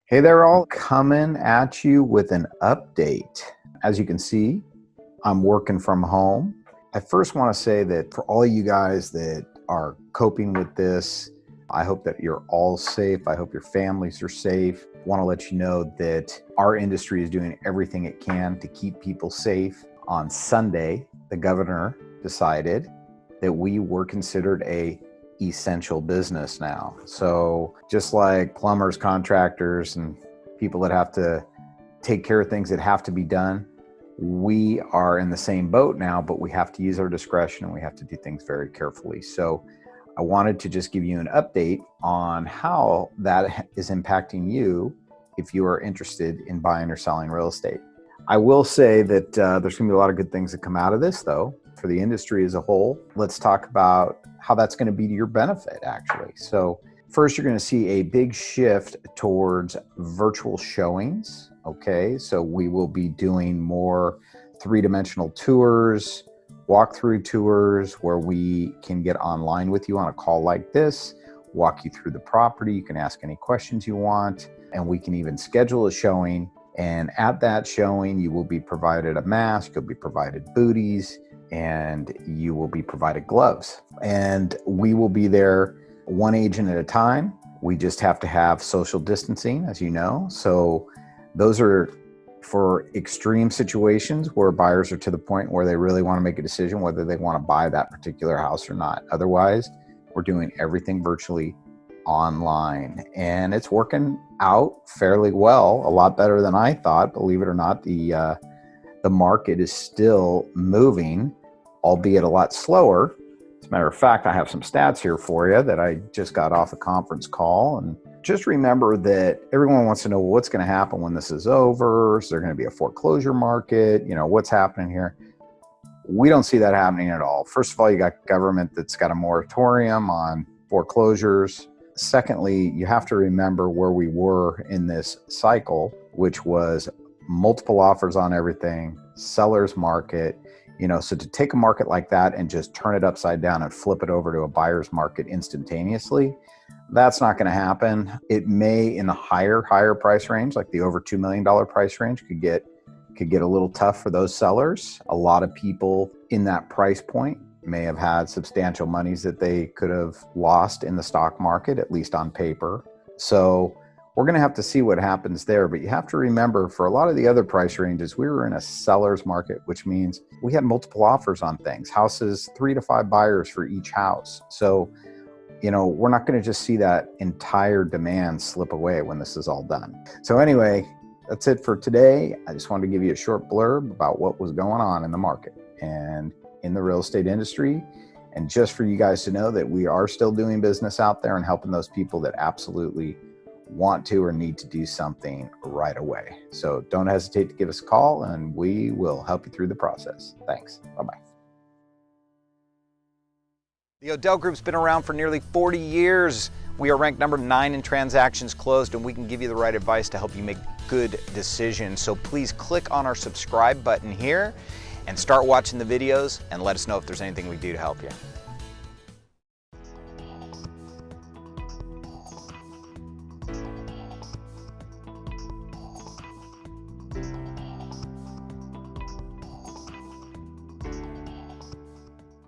Hey there, all, coming at you with an update. As you can see, I'm working from home. I first want to say that for all you guys that are coping with this, I hope that you're all safe. I hope your families are safe. I want to let you know that our industry is doing everything it can to keep people safe. On Sunday, the governor decided that we were considered a essential business now. So just like plumbers, contractors, and people that have to take care of things that have to be done, we are in the same boat now, but we have to use our discretion and we have to do things very carefully. So I wanted to just give you an update on how that is impacting you if you are interested in buying or selling real estate. I will say that there's going to be a lot of good things that come out of this, though, for the industry as a whole. Let's talk about how that's going to be to your benefit, actually. So first, you're going to see a big shift towards virtual showings. Okay, so we will be doing more three-dimensional tours, walkthrough tours, where we can get online with you on a call like this, walk you through the property. You can ask any questions you want, and we can even schedule a showing. And at that showing, you will be provided a mask, you'll be provided booties, and you will be provided gloves. And we will be there one agent at a time. We just have to have social distancing, as you know. So those are for extreme situations where buyers are to the point where they really want to make a decision whether they want to buy that particular house or not. Otherwise, we're doing everything virtually online, and it's working out fairly well, a lot better than I thought. Believe it or not, the market is still moving, albeit a lot slower. As a matter of fact, I have some stats here for you that I just got off a conference call. And just remember that everyone wants to know what's going to happen when this is over. Is there going to be a foreclosure market? You know, what's happening here? We don't see that happening at all. First of all, you got government that's got a moratorium on foreclosures. Secondly, you have to remember where we were in this cycle, which was multiple offers on everything, seller's market. You know, so to take a market like that and just turn it upside down and flip it over to a buyer's market instantaneously, that's not going to happen. It may, in the higher price range, like the over $2 million price range, could get a little tough for those sellers. A lot of people in that price point may have had substantial monies that they could have lost in the stock market, at least on paper. So we're going to have to see what happens there. But you have to remember, for a lot of the other price ranges, we were in a seller's market, which means we had multiple offers on things, houses, 3 to 5 buyers for each house. So, you know, we're not going to just see that entire demand slip away when this is all done. So anyway, that's it for today. I just wanted to give you a short blurb about what was going on in the market and in the real estate industry. And just for you guys to know that we are still doing business out there and helping those people that absolutely want to or need to do something right away. So don't hesitate to give us a call and we will help you through the process. Thanks. Bye-bye. The Odell Group's been around for nearly 40 years. We are ranked number 9 in transactions closed, and we can give you the right advice to help you make good decisions. So please click on our subscribe button here and start watching the videos and let us know if there's anything we do to help you.